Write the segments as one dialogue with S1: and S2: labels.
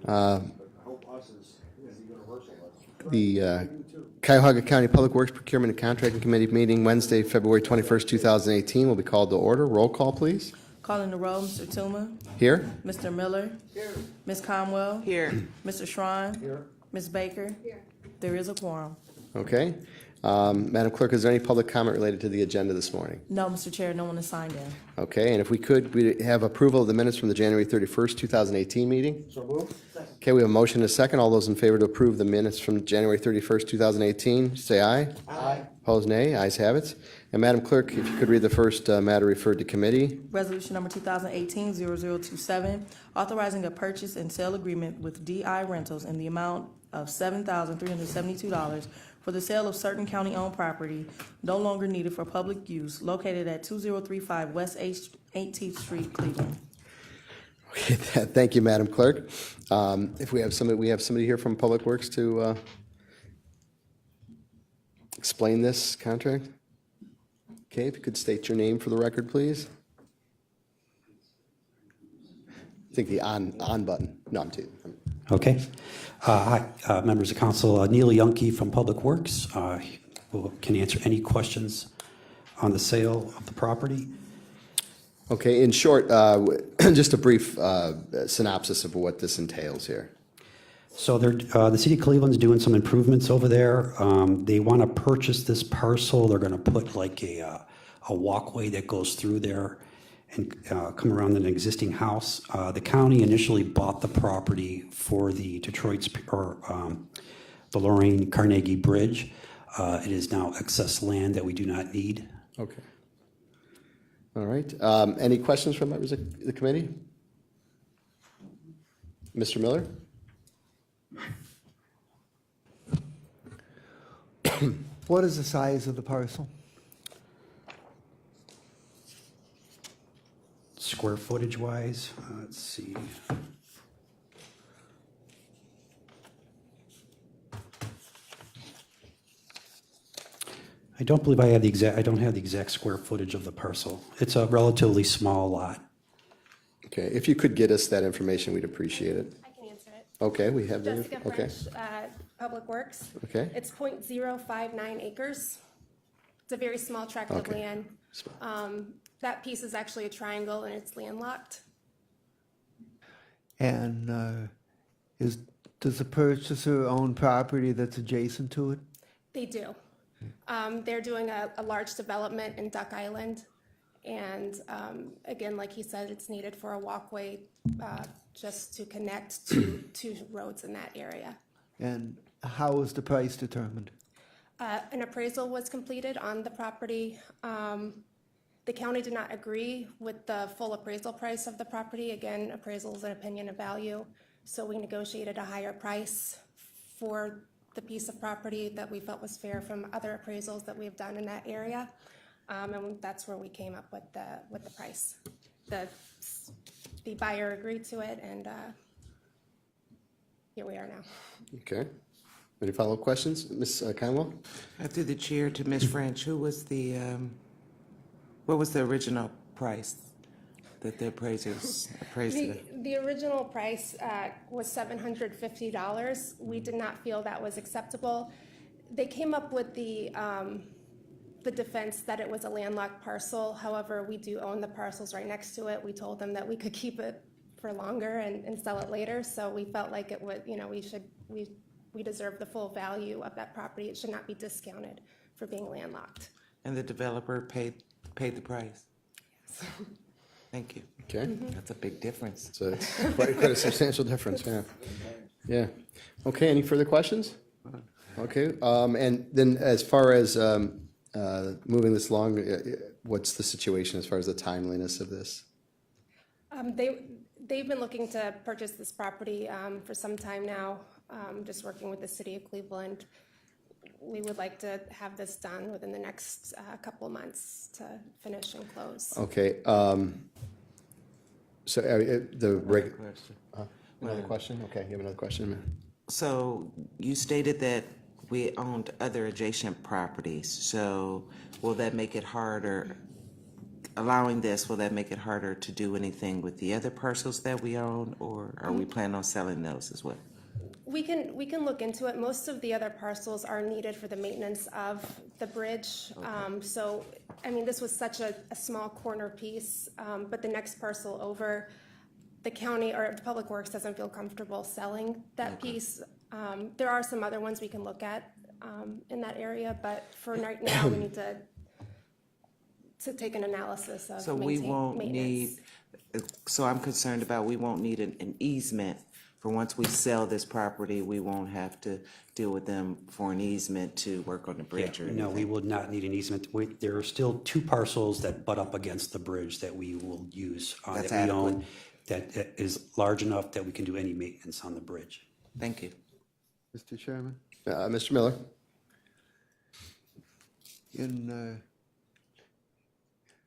S1: The Cuyahoga County Public Works Procurement and Contracting Committee meeting Wednesday, February 21st, 2018 will be called to order. Roll call, please.
S2: Calling the roll, Mr. Tuma.
S1: Here.
S2: Mr. Miller. Here. Ms. Conwell.
S3: Here.
S2: Mr. Schrein. Here. Ms. Baker. Here. There is a quorum.
S1: Okay. Madam Clerk, is there any public comment related to the agenda this morning?
S2: No, Mr. Chair, no one is signed in.
S1: Okay, and if we could, we have approval of the minutes from the January 31st, 2018 meeting.
S4: So moved.
S1: Okay, we have a motion and a second. All those in favor to approve the minutes from January 31st, 2018, say aye.
S4: Aye.
S1: Opposed, nay. Ayes have it. And Madam Clerk, if you could read the first matter referred to committee.
S2: Resolution number 2018-0027, authorizing a purchase and sale agreement with DI Rentals in the amount of $7,372 for the sale of certain county-owned property no longer needed for public use located at 2035 West 18th Street, Cleveland.
S1: Okay, thank you, Madam Clerk. If we have somebody here from Public Works to explain this contract. Okay, if you could state your name for the record, please. I think the on button. No, I'm too.
S5: Okay. Hi, members of council. Neil Yunke from Public Works. Can answer any questions on the sale of the property.
S1: Okay, in short, just a brief synopsis of what this entails here.
S5: So the city of Cleveland's doing some improvements over there. They want to purchase this parcel. They're going to put like a walkway that goes through there and come around an existing house. The county initially bought the property for the the Lorraine Carnegie Bridge. It is now excess land that we do not need.
S1: Okay. All right. Any questions from members of the committee? Mr. Miller?
S4: What is the size of the parcel?
S5: Square footage wise, let's see. I don't believe I don't have the exact square footage of the parcel. It's a relatively small lot.
S1: Okay, if you could get us that information, we'd appreciate it.
S6: I can answer it.
S1: Okay, we have the,
S6: Jessica
S1: okay,
S6: French, Public Works.
S1: okay,
S6: It's 0.059 acres. It's a very small tract of
S1: Okay.
S6: land. That piece is actually a triangle and it's landlocked.
S4: And does the purchaser own property that's adjacent to it?
S6: They do. They're doing a large development in Duck Island. And again, like he said, it's needed for a walkway just to connect to two roads in that area.
S4: And how was the price determined?
S6: An appraisal was completed on the property. The county did not agree with the full appraisal price of the property. Again, appraisal is an opinion of value. So we negotiated a higher price for the piece of property that we felt was fair from other appraisals that we've done in that area. And that's where we came up with the price. The buyer agreed to it, and here we are now.
S1: okay. Any follow-up questions? Ms. Conwell?
S3: Through the chair to Ms. French, who was what was the original price that the appraisers appraised it?
S6: The original price was $750. We did not feel that was acceptable. They came up with the defense that it was a landlocked parcel. However, we do own the parcels right next to it. We told them that we could keep it for longer and sell it later. So we felt like it would, we deserve the full value of that property. It should not be discounted for being landlocked.
S3: And the developer paid the price?
S6: Yes.
S3: Thank you.
S1: Okay.
S3: That's a big difference.
S1: So it's quite a substantial difference, yeah. Yeah. Okay, any further questions? Okay, and then as far as moving this along, what's the situation as far as the timeliness of this?
S6: They've been looking to purchase this property for some time now, just working with the city of Cleveland. We would like to have this done within the next couple of months to finish and close.
S1: Okay, so another question? Okay, you have another question?
S3: So you stated that we owned other adjacent properties. So will that make it harder allowing this, will that make it harder to do anything with the other parcels that we own, or are we planning on selling those as well?
S6: We can look into it. Most of the other parcels are needed for the maintenance of the bridge. So, I mean, this was such a small corner piece, but the next parcel over, the county or the Public Works doesn't feel comfortable selling that piece. There are some other ones we can look at in that area, but for right now, we need to take an analysis of
S3: So we won't
S6: maintenance.
S3: need, so I'm concerned about, we won't need an easement for once we sell this property, we won't have to deal with them for an easement to work on the bridge or anything?
S5: No, we will not need an easement. There are still 2 parcels that butt up against the bridge that we will use,
S3: That's
S5: that we
S3: adequate.
S5: own, that is large enough that we can do any maintenance on the bridge.
S3: Thank you.
S4: Mr. Chairman,
S1: Mr. Miller?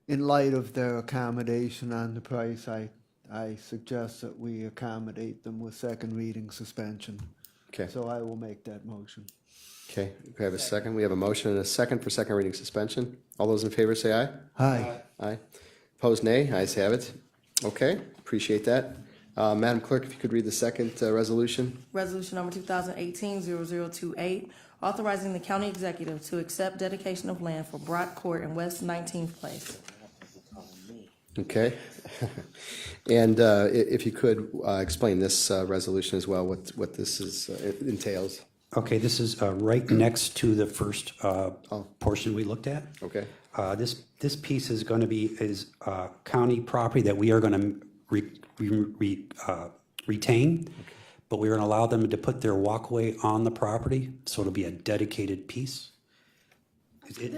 S4: in light of their accommodation on the price, I suggest that we accommodate them with second reading suspension.
S1: Okay.
S4: So I will make that motion.
S1: Okay, we have a second. We have a motion and a second for second reading suspension. All those in favor say aye.
S4: Aye.
S1: Aye. Opposed, nay. Ayes have it. Okay, appreciate that. Madam Clerk, if you could read the second resolution.
S2: Resolution number 2018-0028, authorizing the county executive to accept dedication of land for Brock Court in West 19th Place.
S1: Okay. And if you could explain this resolution as well, what this is entails.
S5: Okay, this is right next to the first portion we looked at.
S1: Okay.
S5: This piece is going to be county property that we are going to retain, but we're going to allow them to put their walkway on the property, so it'll be a dedicated piece.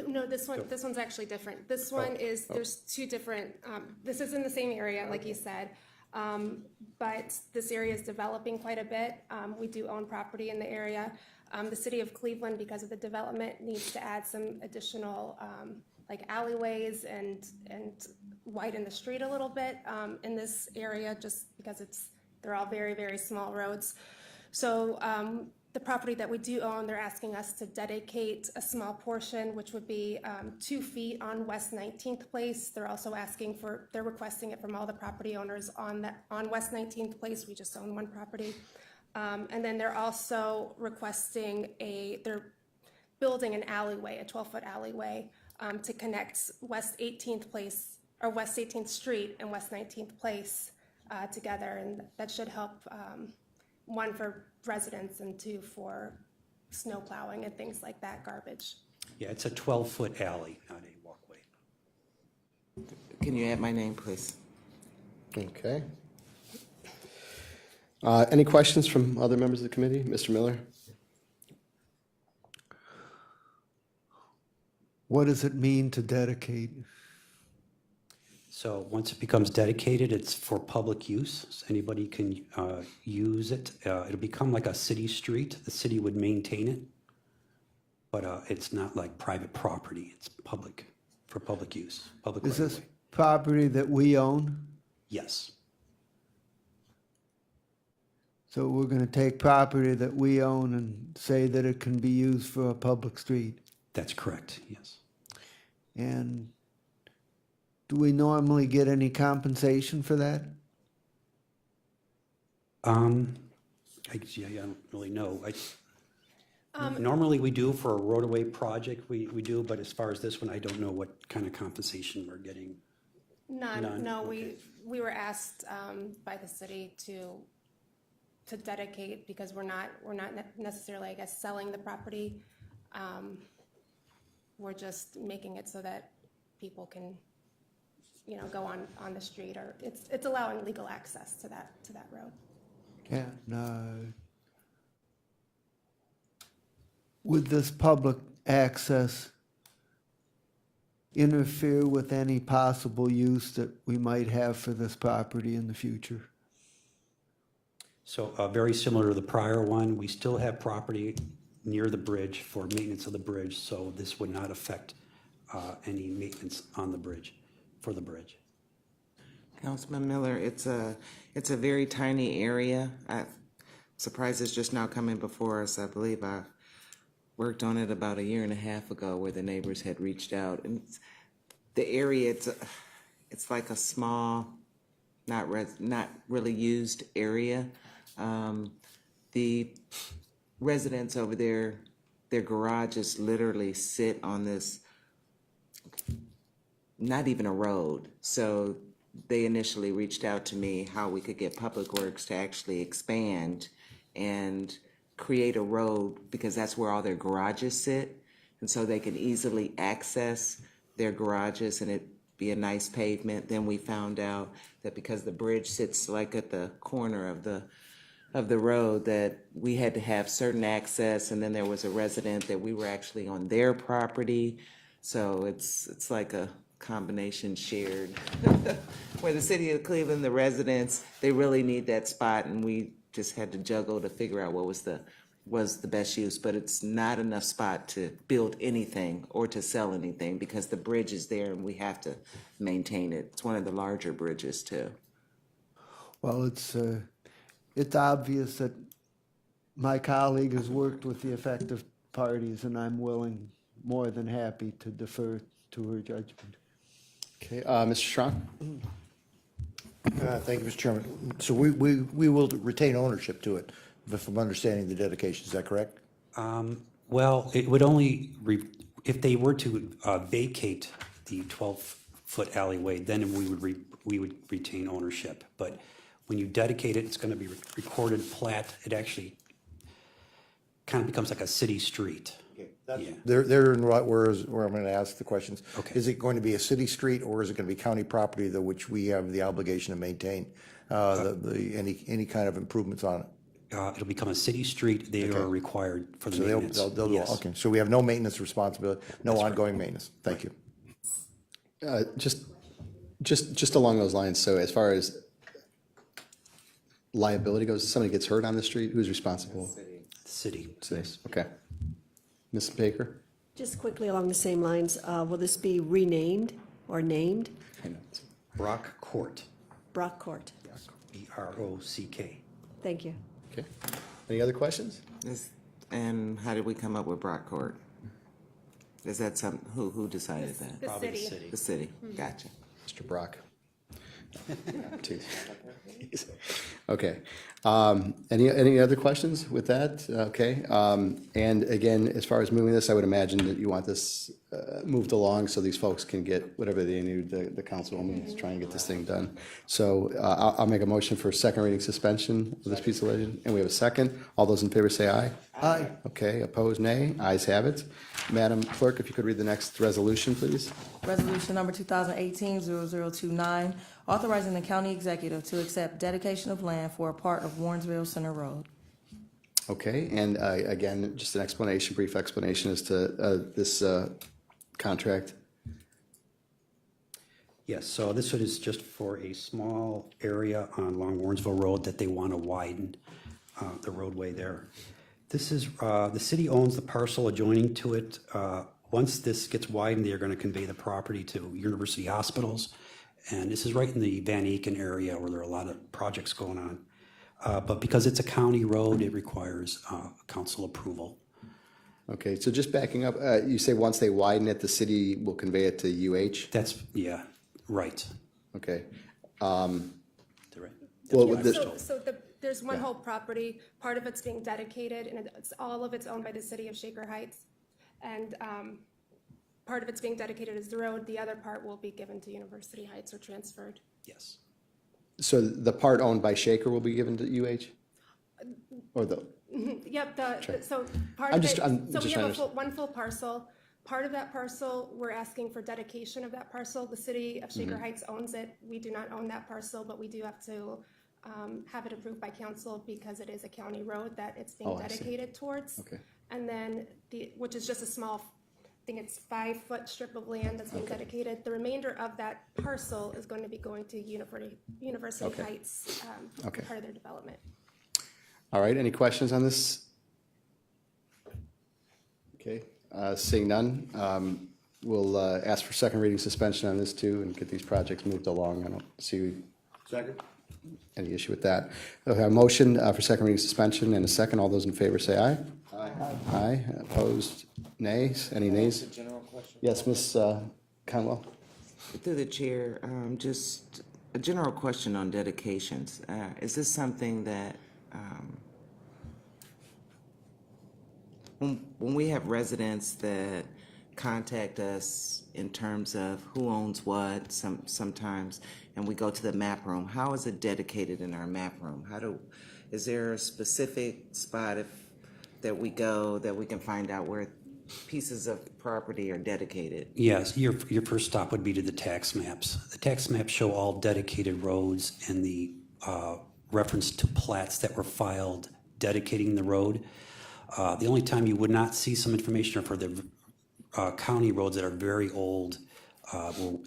S6: No, this one's actually different. This one is, there's 2 different, this is in the same area, like you said, but this area is developing quite a bit. We do own property in the area. The city of Cleveland, because of the development, needs to add some additional, like alleyways and widen the street a little bit in this area, just because they're all very, very small roads. So the property that we do own, they're asking us to dedicate a small portion, which would be 2 feet on West 19th Place. They're also they're requesting it from all the property owners on West 19th Place. We just own one property. And then they're also requesting they're building an alleyway, a 12-foot alleyway, to connect West 18th Place, or West 18th Street and West 19th Place together. And that should help, 1 for residents and 2 for snow plowing and things like that, garbage.
S5: Yeah, it's a 12-foot alley, not a walkway.
S3: Can you add my name, please?
S1: Okay. Any questions from other members of the committee? Mr. Miller?
S4: What does it mean to dedicate?
S5: So once it becomes dedicated, it's for public use. So anybody can use it. It'll become like a city street. The city would maintain it, but it's not like private property. It's public, for public use, public
S4: Is this
S5: right-of-way.
S4: property that we own?
S5: Yes,
S4: So we're going to take property that we own and say that it can be used for a public street?
S5: that's correct, yes.
S4: And do we normally get any compensation for that?
S5: I don't really know. Normally we do for a roadway project, we do, but as far as this one, I don't know what kind of compensation we're getting.
S6: None. No,
S5: okay.
S6: we were asked by the city to dedicate, because we're not necessarily, I guess, selling the property. We're just making it so that people can, go on the street, or it's allowing legal access to that road.
S4: And would this public access interfere with any possible use that we might have for this property in the future?
S5: So very similar to the prior one, we still have property near the bridge for maintenance of the bridge, so this would not affect any maintenance on the bridge, for the bridge.
S3: Councilman Miller, it's a very tiny area. I'm surprised it's just now coming before us. I believe I worked on it about 1.5 years ago, where the neighbors had reached out. And the area, it's like a small, not really used area. The residents over there, their garages literally sit on this, not even a road. So they initially reached out to me how we could get Public Works to actually expand and create a road, because that's where all their garages sit. And so they can easily access their garages and it be a nice pavement. Then we found out that because the bridge sits like at the corner of the road, that we had to have certain access, and then there was a resident that we were actually on their property. So it's like a combination shared, where the city of Cleveland, the residents, they really need that spot, and we just had to juggle to figure out what was the best use. But it's not enough spot to build anything or to sell anything, because the bridge is there and we have to maintain it. It's one of the larger bridges too.
S4: Well, it's obvious that my colleague has worked with the affected parties, and I'm more than happy to defer to her judgment.
S1: Okay, Mr. Strong?
S7: Thank you, Mr. Chairman. So we will retain ownership to it, if I'm understanding the dedication, is that correct?
S5: Well, it would only, if they were to vacate the 12-foot alleyway, then we would retain ownership. But when you dedicate it, it's going to be recorded plat. It actually kind of becomes like a city street. Yeah.
S7: They're in where I'm going to ask the questions.
S5: Okay.
S7: Is it going to be a city street, or is it going to be county property, though, which we have the obligation to maintain any kind of improvements on it?
S5: It'll become a city street. They are required for the
S7: So
S5: maintenance.
S7: they'll
S5: Yes.
S7: okay. So we have no maintenance responsibility, no ongoing maintenance. Thank you.
S1: Just along those lines, so as far as liability goes, if somebody gets hurt on the street, who's responsible?
S5: City.
S1: Okay. Ms. Baker?
S8: Just quickly along the same lines, will this be renamed or named?
S5: Brock Court.
S8: Brock Court.
S5: BROCK.
S8: Thank you.
S1: Okay. Any other questions?
S3: And how did we come up with Brockcourt? Is that something, who decided that?
S6: The city.
S3: The city, gotcha.
S1: Mr. Brock? Jeez. Okay. Any other questions with that? Okay. And again, as far as moving this, I would imagine that you want this moved along so these folks can get whatever they need, the councilwoman is trying to get this thing done. So I'll make a motion for second reading suspension of this piece of legislation. And we have a second. All those in favor say aye.
S4: Aye.
S1: Okay, opposed, nay. Ayes have it. Madam Clerk, if you could read the next resolution, please.
S2: Resolution number 2018-0029, authorizing the county executive to accept dedication of land for a part of Warrensville Center Road.
S1: Okay, and again, just an explanation, brief explanation as to this contract.
S5: Yes, so this one is just for a small area on Long Warrensville Road that they want to widen the roadway there. This is, the city owns the parcel adjoining to it. Once this gets widened, they're going to convey the property to University Hospitals. And this is right in the Van Aken area where there are a lot of projects going on. But because it's a county road, it requires council approval.
S1: Okay, so just backing up, you say once they widen it, the city will convey it to UH?
S5: That's, yeah, right.
S1: Okay.
S5: Right.
S1: Well,
S6: Yeah,
S1: with this,
S6: there's one whole property, part of it's being dedicated, and all of it's owned by the city of Shaker Heights. And part of it's being dedicated as the road, the other part will be given to University Heights or transferred.
S5: Yes.
S1: so the part owned by Shaker will be given to UH? Or the,
S6: Yep, so part
S1: I'm
S6: of
S1: just-
S6: it,
S1: I'm
S6: so
S1: just
S6: we
S1: trying
S6: have
S1: to
S6: one full parcel. Part of that parcel, we're asking for dedication of that parcel. The city of Shaker
S1: Mm-hmm.
S6: Heights owns it. We do not own that parcel, but we do have to have it approved by council because it is a county road that it's being
S1: Oh, I see.
S6: dedicated towards.
S1: Okay.
S6: And then which is just a small, I think it's 5-foot strip of land that's being dedicated. The remainder of that parcel is going to be going to University
S1: Okay.
S6: Heights,
S1: Okay.
S6: part of their development.
S1: all right, any questions on this? Okay, seeing none, we'll ask for second reading suspension on this too and get these projects moved along. I don't see any issue with that. Okay, a motion for second reading suspension and a second. All those in favor say aye. Aye. Aye. Opposed, nays? Any nays?
S3: General question?
S1: Yes, Ms. Conwell?
S3: Through the chair, just a general question on dedications. Is this something that, when we have residents that contact us in terms of who owns what, sometimes, and we go to the map room, how is it dedicated in our map room? Is there a specific spot that we go that we can find out where pieces of property are dedicated?
S5: Yes, your first stop would be to the tax maps. The tax maps show all dedicated roads and the reference to plats that were filed dedicating the road. The only time you would not see some information are for the county roads that are very old,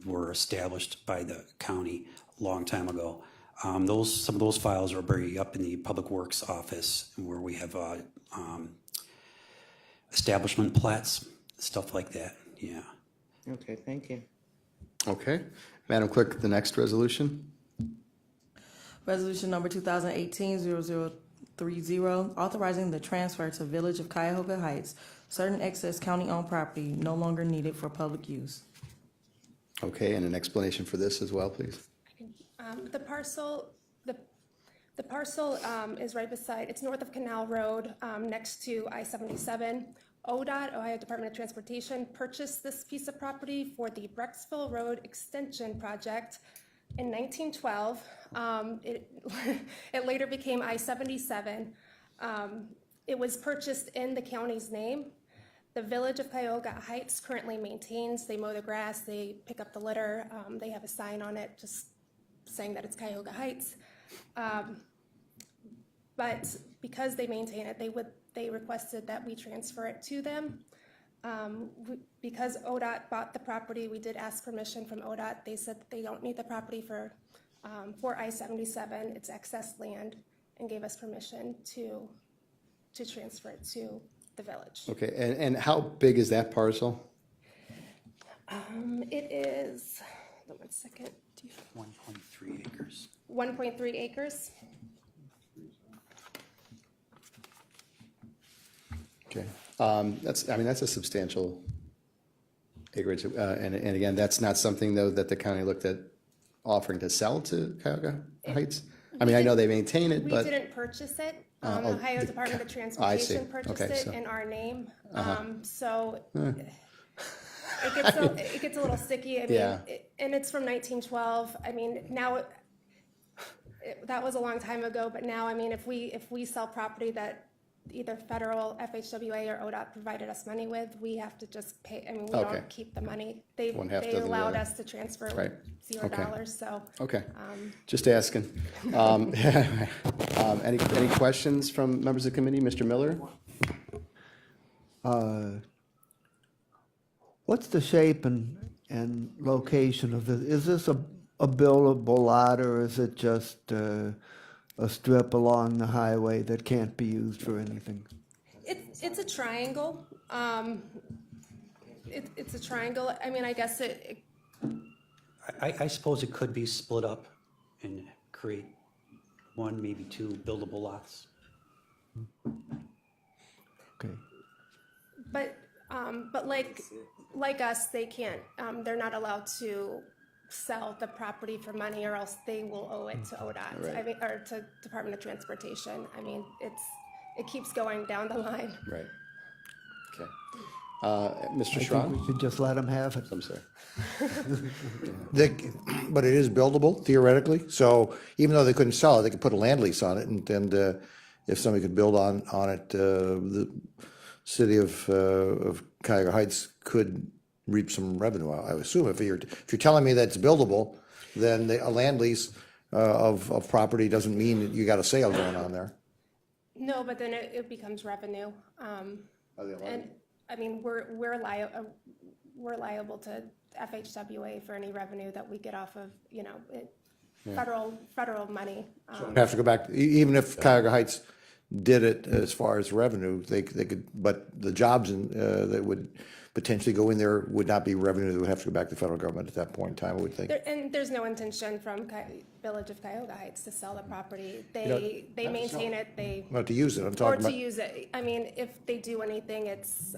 S5: were established by the county a long time ago. Some of those files are buried up in the Public Works office where we have establishment plats, stuff like that, yeah.
S3: Okay, thank you.
S1: Okay. Madam Clerk, the next resolution?
S2: Resolution number 2018-0030, authorizing the transfer to Village of Cuyahoga Heights, certain excess county-owned property no longer needed for public use.
S1: Okay, and an explanation for this as well, please.
S6: The parcel is right beside, it's north of Canal Road, next to I-77. ODOT, Ohio Department of Transportation, purchased this piece of property for the Brecksville Road Extension Project in 1912. It later became I-77. It was purchased in the county's name. The Village of Cuyahoga Heights currently maintains, they mow the grass, they pick up the litter, they have a sign on it just saying that it's Cuyahoga Heights. But because they maintain it, they requested that we transfer it to them. Because ODOT bought the property, we did ask permission from ODOT. They said that they don't need the property for I-77, it's excess land, and gave us permission to transfer it to the village.
S1: Okay, and how big is that parcel?
S6: It is, hold on 1 second,
S5: 1.3 acres.
S6: 1.3 acres.
S1: Okay, that's a substantial acreage, and again, that's not something though that the county looked at offering to sell to Cuyahoga Heights? I mean, I know they maintain it,
S6: We
S1: but,
S6: didn't purchase it.
S1: oh,
S6: Ohio Department of
S1: I see.
S6: Transportation purchased
S1: Okay,
S6: it
S1: so-
S6: in our name. So it gets a little sticky. I mean,
S1: Yeah.
S6: and it's from 1912. I mean, now that was a long time ago, but now, I mean, if we sell property that either federal FHWA or ODOT provided us money with, we have to just pay. I mean, we
S1: Okay.
S6: don't keep the money. They
S1: One half
S6: they
S1: dozen the
S6: allowed
S1: other.
S6: us to transfer
S1: Right.
S6: $0.
S1: Okay.
S6: So
S1: okay, just asking. Any questions from members of the committee? Mr. Miller?
S4: What's the shape and location of this? Is this a buildable lot, or is it just a strip along the highway that can't be used for anything?
S6: it's a triangle. It's a triangle. I mean, I guess
S5: I suppose it could be split up and create one, maybe two buildable lots.
S4: Okay.
S6: But like us, they can't. They're not allowed to sell the property for money, or else they will owe it to ODOT.
S1: Right.
S6: I mean, or to Department of Transportation. I mean, it keeps going down the line.
S1: Right. Okay. Mr.
S4: I think
S1: Schramm?
S4: we should just let them have it.
S1: I'm sorry.
S7: But it is buildable theoretically, so even though they couldn't sell it, they could put a land lease on it, and if somebody could build on it, the city of Cuyahoga Heights could reap some revenue, I assume. If you're telling me that it's buildable, then a land lease of property doesn't mean that you got a sale going on there.
S6: No, but then it becomes revenue. And I mean, we're liable to FHWA for any revenue that we get off of, federal money.
S7: Have to go back, even if Cuyahoga Heights did it as far as revenue, they could, but the jobs that would potentially go in there would not be revenue that would have to go back to the federal government at that point in time, I would think.
S6: And there's no intention from Village of Cuyahoga Heights to sell the property. They maintain it,
S7: Not to use it, I'm
S6: or
S7: talking
S6: to
S7: about,
S6: use it. I mean, if they do anything, it's,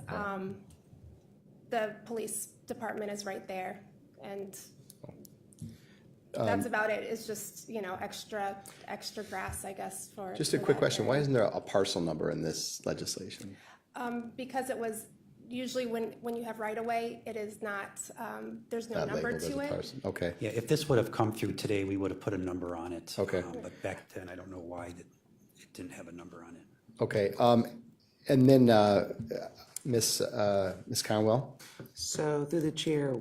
S6: the police department is right there. And That's about it. It's just, extra grass, I guess, for.
S1: Just a
S6: for
S1: quick
S6: that
S1: question, why
S6: area.
S1: isn't there a parcel number in this legislation?
S6: Because it was, usually when you have right-of-way, it is not, there's no
S1: Not
S6: number
S1: labeled as
S6: to
S1: a
S6: it.
S1: parcel, okay.
S5: Yeah, if this would have come through today, we would have put a number on it.
S1: Okay.
S5: But back then, I don't know why it didn't have a number on it.
S1: Okay, and then, Ms. Conwell?
S3: So through the chair,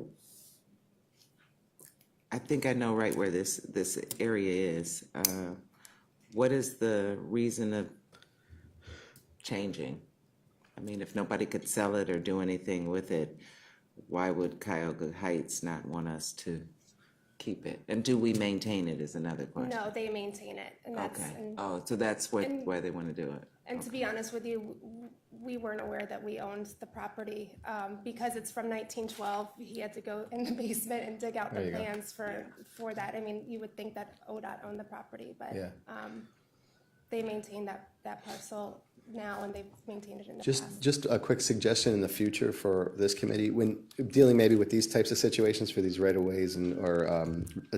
S3: I think I know right where this area is. What is the reason of changing? I mean, if nobody could sell it or do anything with it, why would Cuyahoga Heights not want us to keep it? And do we maintain it is another question.
S6: No, they maintain it, and that's,
S3: Okay.
S6: and,
S3: Oh, so that's why they want to do it.
S6: and to be honest with you, we weren't aware that we owned the property. Because it's from 1912, he had to go in the basement and dig out the
S1: There you go.
S6: plans for that. I mean, you would think that ODOT owned the property, but,
S1: Yeah.
S6: they maintain that parcel now, and they've maintained it in the past.
S1: Just a quick suggestion in the future for this committee, when dealing maybe with these types of situations for these right-of-ways or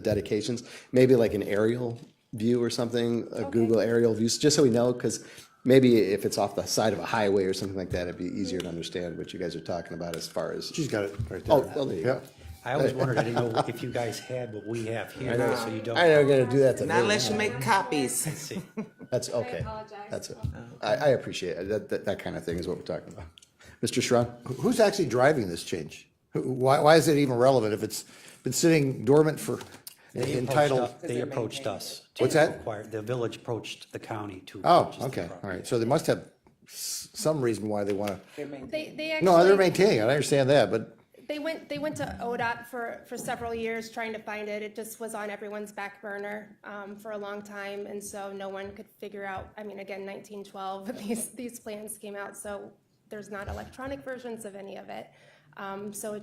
S1: dedications, maybe like an aerial view or something, a Google aerial view, just so we know, because maybe if it's off the side of a highway or something like that, it'd be easier to understand what you guys are talking about as far as.
S7: She's got it right there.
S1: Oh, well, there you go.
S5: I always wondered, I didn't know if you guys had what we have here, so you don't.
S1: I know, I'm gonna do that to
S3: Not
S1: me.
S3: unless you make copies.
S5: See.
S1: That's okay.
S6: apologize.
S1: That's it. I appreciate it. That kind of thing is what we're talking about. Mr. Schron?
S7: Who's actually driving this change? Why is it even relevant if it's been sitting dormant for, entitled?
S5: They approached us. to
S7: What's that?
S5: acquire- The village approached the county to.
S7: Oh,
S5: purchase the
S7: okay,
S5: property.
S7: all right. So they must have some reason why they want to.
S6: They actually.
S7: No, they're maintaining it. I understand that, but
S6: They went to ODOT for several years trying to find it. It just was on everyone's back burner for a long time, and so no one could figure out. I mean, again, 1912, these plans came out, so there's not electronic versions of any of it. So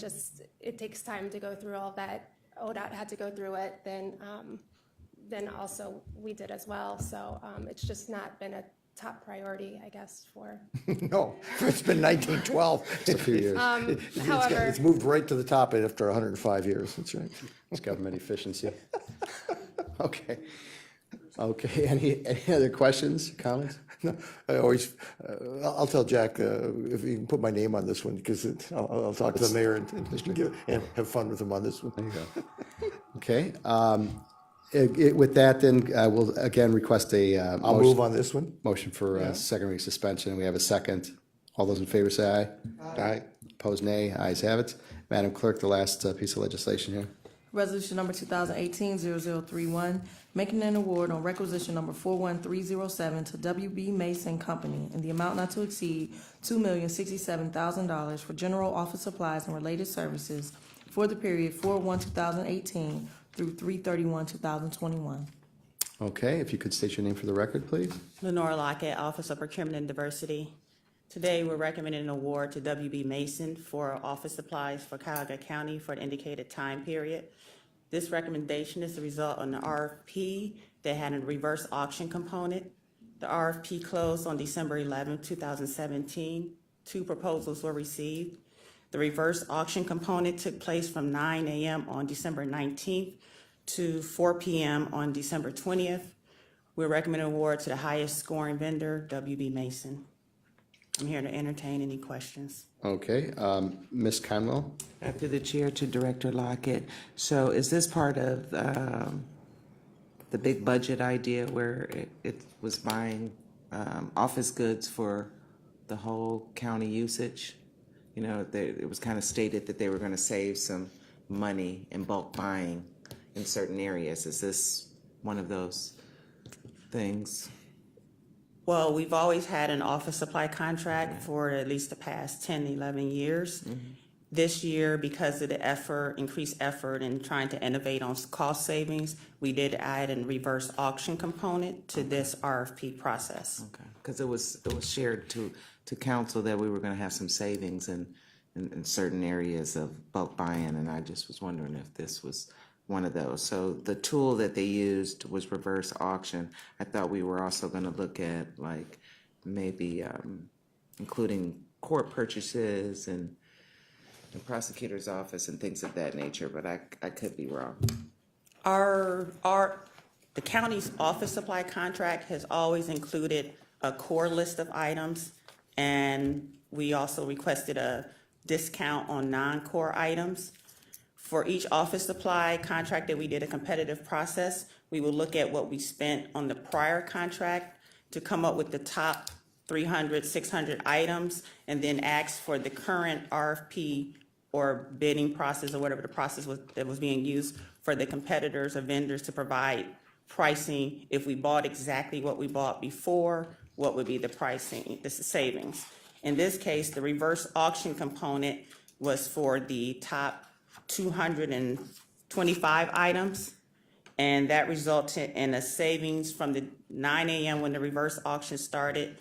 S6: it takes time to go through all that. ODOT had to go through it, then also we did as well. So it's just not been a top priority, I guess, for.
S7: no, it's been 1912.
S1: A few years.
S6: However,
S7: It's moved right to the top after 105 years. That's right.
S1: It's government efficiency. Okay. Okay, any other questions, comments?
S7: No, I always, I'll tell Jack if you can put my name on this one, because I'll talk to the mayor and have fun with him on this one.
S1: Okay, with that, then, we'll again request a
S7: I'll move on this one.
S1: motion for second reading suspension. We have a second. All those in favor say aye.
S7: Aye.
S1: Opposed, nay. Ayes have it. Madam Clerk, the last piece of legislation here.
S2: Resolution number 2018-0031, making an award on requisition number 41307 to WB Mason Company in the amount not to exceed $2,067,000 for general office supplies and related services for the period 4/1/2018 through 3/31/2021.
S1: Okay, if you could state your name for the record, please.
S9: Lenore Lockett, Office of Procurement and Diversity. Today, we're recommending an award to WB Mason for office supplies for Cuyahoga County for the indicated time period. This recommendation is the result of an RFP that had a reverse auction component. The RFP closed on December 11, 2017. 2 proposals were received. The reverse auction component took place from 9 a.m. on December 19th to 4 p.m. on December 20th. We're recommending an award to the highest scoring vendor, WB Mason. I'm here to entertain any questions.
S1: Okay, Ms. Conwell?
S3: Through the chair to Director Lockett. So is this part of the big budget idea where it was buying office goods for the whole county usage? You know, it was kind of stated that they were going to save some money in bulk buying in certain areas. Is this one of those things?
S9: Well, we've always had an office supply contract for at least the past 10, 11 years. This year, because of the increased effort in trying to innovate on cost savings, we did add a reverse auction component to this RFP process.
S3: Okay, because it was shared to council that we were going to have some savings in certain areas of bulk buy-in, and I just was wondering if this was one of those. So the tool that they used was reverse auction. I thought we were also going to look at like maybe including court purchases and the prosecutor's office and things of that nature, but I could be wrong.
S9: The county's office supply contract has always included a core list of items, and we also requested a discount on non-core items. For each office supply contract that we did a competitive process, we will look at what we spent on the prior contract to come up with the top 300, 600 items, and then ask for the current RFP or bidding process or whatever the process was that was being used for the competitors or vendors to provide pricing. If we bought exactly what we bought before, what would be the pricing, this is savings. In this case, the reverse auction component was for the top 225 items, and that resulted in a savings from the 9 a.m. when the reverse auction started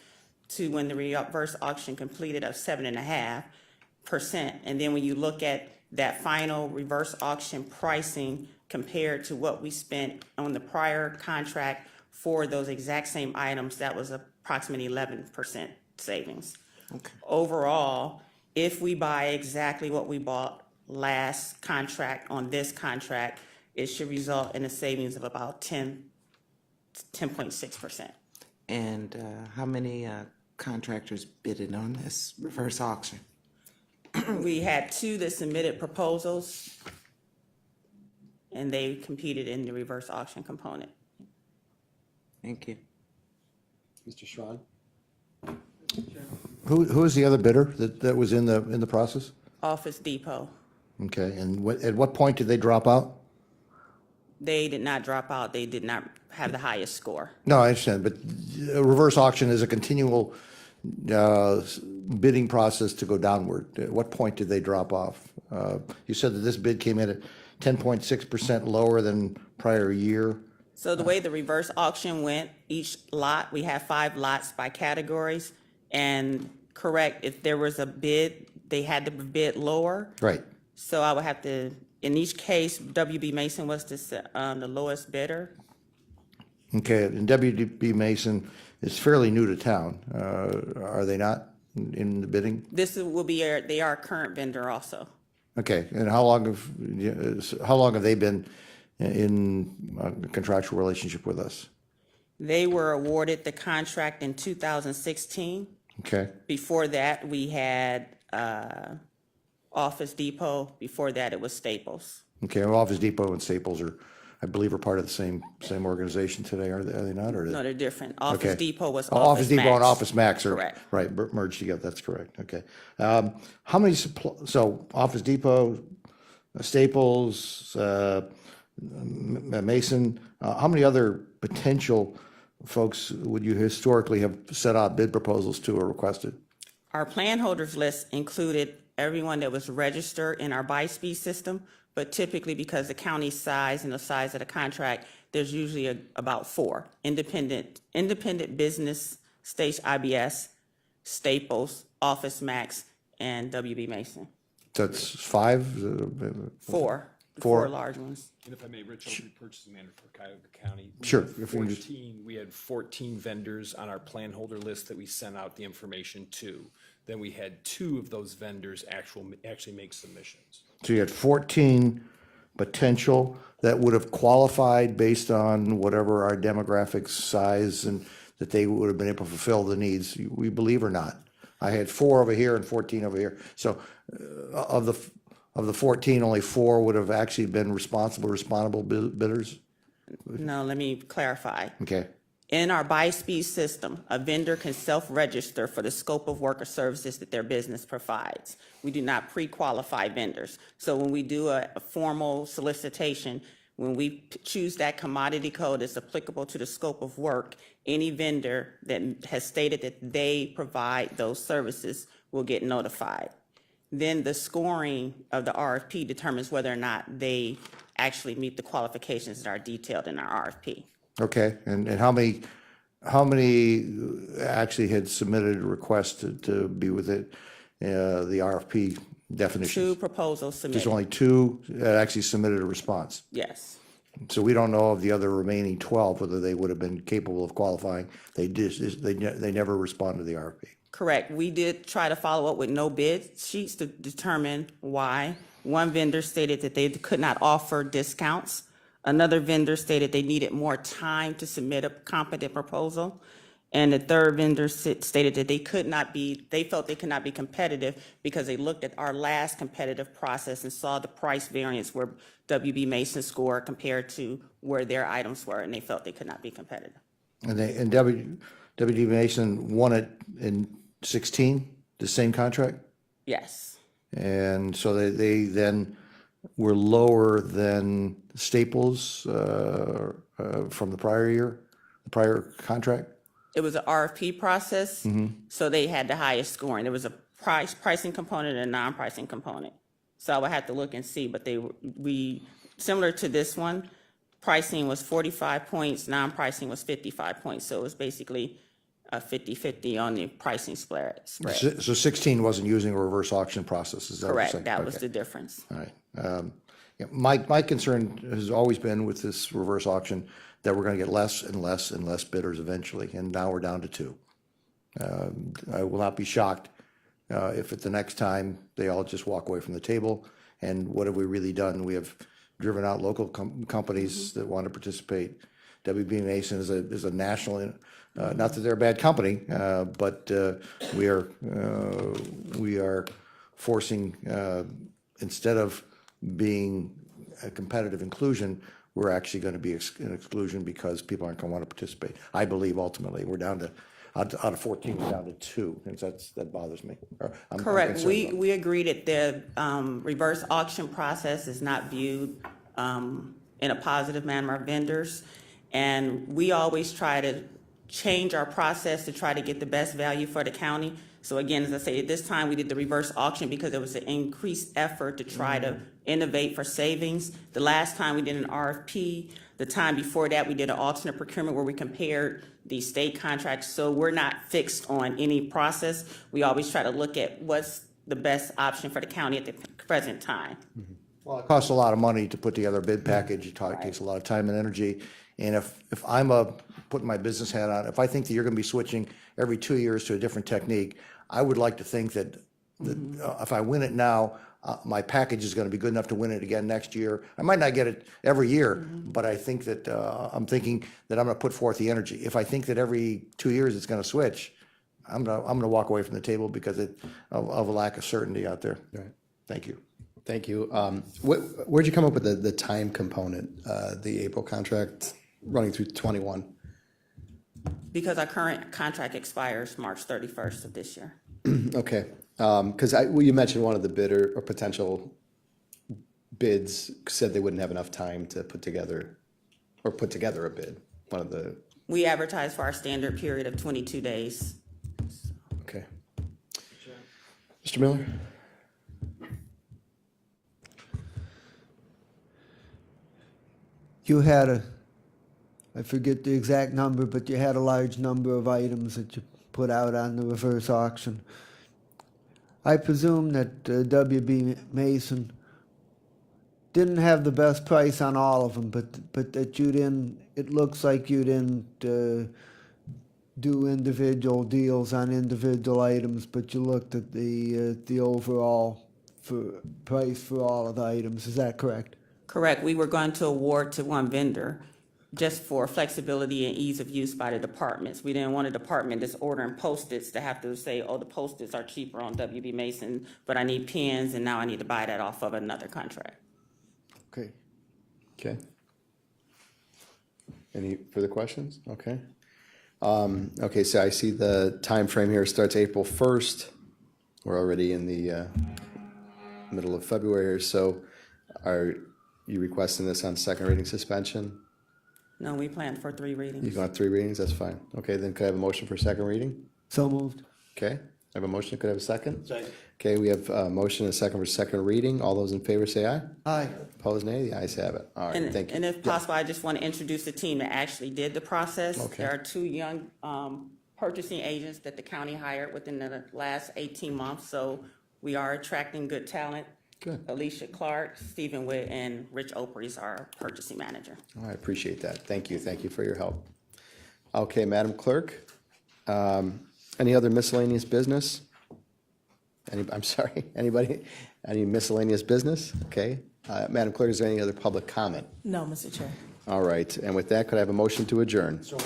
S9: to when the reverse auction completed of 7.5%. And then when you look at that final reverse auction pricing compared to what we spent on the prior contract for those exact same items, that was approximately 11% savings.
S3: Okay.
S9: Overall, if we buy exactly what we bought last contract on this contract, it should result in a savings of about 10.6%.
S3: And how many contractors bidded on this reverse auction?
S9: We had 2 that submitted proposals, and they competed in the reverse auction component.
S3: Thank you.
S1: Mr. Schwan?
S7: Who is the other bidder that was in the process?
S9: Office Depot,
S7: Okay, and at what point did they drop out?
S9: they did not drop out, they did not have the highest score.
S7: No, I understand, but a reverse auction is a continual bidding process to go downward. At what point did they drop off? You said that this bid came in at 10.6% lower than prior year.
S9: So the way the reverse auction went, each lot, we have 5 lots by categories, and correct, if there was a bid, they had to bid lower.
S7: Right.
S9: So I would have to, in each case, WB Mason was the lowest bidder.
S7: Okay, and WB Mason is fairly new to town. Are they not in the bidding?
S9: This will be, they are a current vendor also.
S7: Okay, and how long have they been in a contractual relationship with us?
S9: They were awarded the contract in 2016.
S7: Okay,
S9: Before that, we had Office Depot. Before that, it was Staples.
S7: okay, well, Office Depot and Staples are, I believe, are part of the same organization today, are they not? Or
S9: No, they're different. Office
S7: Okay.
S9: Depot was
S7: Oh,
S9: Office
S7: Depot and
S9: Max.
S7: Office Max are,
S9: Correct.
S7: right, merged together, that's correct, okay. How many, so Office Depot, Staples, Mason, how many other potential folks would you historically have set out bid proposals to or requested?
S9: Our plan holders list included everyone that was registered in our by-speed system, but typically because the county's size and the size of the contract, there's usually about 4 independent business, Stage IBS, Staples, Office Max, and WB Mason.
S7: So it's 5?
S9: 4, the
S7: Four.
S9: 4 large ones.
S10: And if I may, Rich Oakley, purchasing manager for Cuyahoga County.
S7: Sure, if you can just-
S10: We had 14 vendors on our plan holder list that we sent out the information to. Then we had 2 of those vendors actually make submissions.
S7: So you had 14 potential that would have qualified based on whatever our demographics size and that they would have been able to fulfill the needs, we believe or not. I had 4 over here and 14 over here. So of the 14, only 4 would have actually been respondable bidders?
S9: No, let me clarify.
S7: Okay,
S9: In our by-speed system, a vendor can self-register for the scope of work or services that their business provides. We do not pre-qualify vendors. So when we do a formal solicitation, when we choose that commodity code that's applicable to the scope of work, any vendor that has stated that they provide those services will get notified. Then the scoring of the RFP determines whether or not they actually meet the qualifications that are detailed in our RFP.
S7: okay. And how many actually had submitted a request to be with it, the RFP
S9: 2
S7: definitions?
S9: proposals
S7: There's
S9: submitted.
S7: only 2 that actually submitted a response.
S9: Yes.
S7: So we don't know of the other remaining 12, whether they would have been capable of qualifying. They never responded to the RFP.
S9: Correct. We did try to follow up with no bid sheets to determine why. One vendor stated that they could not offer discounts Another vendor stated they needed more time to submit a competent proposal. And the third vendor stated that they felt they could not be competitive because they looked at our last competitive process and saw the price variance where WB Mason scored compared to where their items were, and they felt they could not be competitive.
S7: And WD Mason won it in 16, the same contract?
S9: Yes,
S7: And so they then were lower than Staples from the prior year, the prior contract?
S9: it was an RFP process, so they had the highest scoring. There was a pricing component and a non-pricing component. So I would have to look and see, but similar to this one, pricing was 45 points, non-pricing was 55 points. So it was basically a 50-50 on the pricing spread.
S7: So 16 wasn't using a reverse auction process, is that what you're saying?
S9: Correct, that was
S7: Okay.
S9: the difference.
S7: All right. Yeah, my concern has always been with this reverse auction that we're going to get less and less and less bidders eventually, and now we're down to 2. I will not be shocked if at the next time they all just walk away from the table. And what have we really done? We have driven out local companies that want to participate. WB Mason is a national, not that they're a bad company, but we are forcing, instead of being a competitive inclusion, we're actually going to be an exclusion because people aren't going to want to participate. I believe ultimately we're down to, out of 14, we're down to 2, and that bothers me. I'm
S9: Correct.
S7: concerned about it.
S9: We agree that the reverse auction process is not viewed in a positive manner by vendors. And we always try to change our process to try to get the best value for the county. So again, as I say, this time we did the reverse auction because it was an increased effort to try to innovate for savings. The last time we did an RFP, the time before that, we did an alternate procurement where we compared the state contracts. So we're not fixed on any process. We always try to look at what's the best option for the county at the present time.
S7: Well, it costs a lot of money to put together a bid package. It takes a lot of time and energy. And if I'm putting my business hat on, if I think that you're going to be switching every 2 years to a different technique, I would like to think that if I win it now, my package is going to be good enough to win it again next year. I might not get it every year, but I think that I'm thinking that I'm going to put forth the energy. If I think that every 2 years it's going to switch, I'm going to walk away from the table because of a lack of certainty out there.
S1: Right.
S7: Thank you.
S1: Thank you. Where'd you come up with the time component, the April contract running through 21?
S9: Because our current contract expires March 31st of this year.
S1: Okay, because you mentioned one of the bidder or potential bids said they wouldn't have enough time to put together a bid. One of the,
S9: We advertise for our standard period of 22 days.
S1: okay. Mr. Miller?
S4: You had I forget the exact number, but you had a large number of items that you put out on the reverse auction. I presume that WB Mason didn't have the best price on all of them, but that you didn't, it looks like you didn't do individual deals on individual items, but you looked at the overall price for all of the items. Is that correct?
S9: Correct. We were going to award to one vendor just for flexibility and ease of use by the departments. We didn't want a department that's ordering Post-its to have to say, oh, the Post-its are cheaper on WB Mason, but I need pens and now I need to buy that off of another contract.
S1: Okay. Okay. Any further questions? Okay. Okay, so I see the time frame here starts April 1st. We're already in the middle of February, so are you requesting this on second reading suspension?
S9: No, we planned for 3 readings.
S1: You can have 3 readings, that's fine. Okay, then could I have a motion for second reading?
S4: So moved.
S1: Okay, I have a motion, could I have a second? Second. Okay, we have a motion and a second for second reading. All those in favor say aye.
S4: Aye.
S1: Opposed, nay. The ayes have it. All right,
S9: And,
S1: thank you.
S9: and if possible, I just want to introduce the team that actually did the process.
S1: Okay.
S9: There are 2 young purchasing agents that the county hired within the last 18 months, so we are attracting good talent.
S1: Good.
S9: Alicia Clark, Stephen Witt, and Rich Opry is our purchasing manager.
S1: I appreciate that. Thank you. Thank you for your help. Okay, Madam Clerk, any other miscellaneous business? I'm sorry, anybody? Any miscellaneous business? Okay. Madam Clerk, is there any other public comment?
S2: No, Mr. Chair.
S1: All right, and with that, could I have a motion to adjourn? So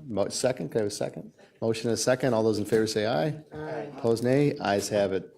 S1: move. Second, could I have a second? Motion and a second. All those in favor say aye. Aye. Opposed, nay. Ayes have it.